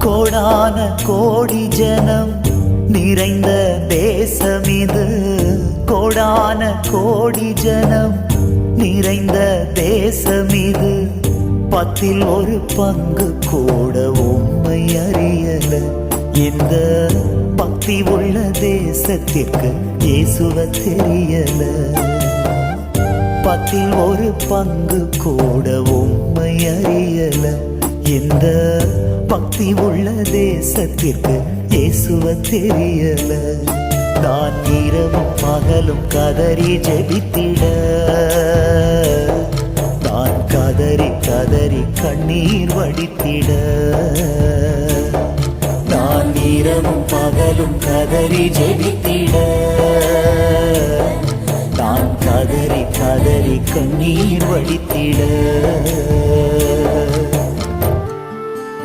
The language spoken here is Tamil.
கோடான கோடி ஜனம் நிறைந்த தேசம் இது. கோடான கோடி ஜனம் நிறைந்த தேசம் இது. 10% கூட உம்மை அறியல. இந்த பக்தி உள்ள தேசத்திற்கு இயேசுவ தெரியல. 10% கூட உம்மை அறியல. இந்த பக்தி உள்ள தேசத்திற்கு இயேசுவ தெரியல. நான் இரவும் பகலும் கதறி ஜெபித்திட, நான் கதறி கதறி கண்ணீர் வடித்திட. நான் இரவும் பகலும் கதறி ஜெபித்திட, நான் கதறி கதறி கண்ணீர் வடித்திட.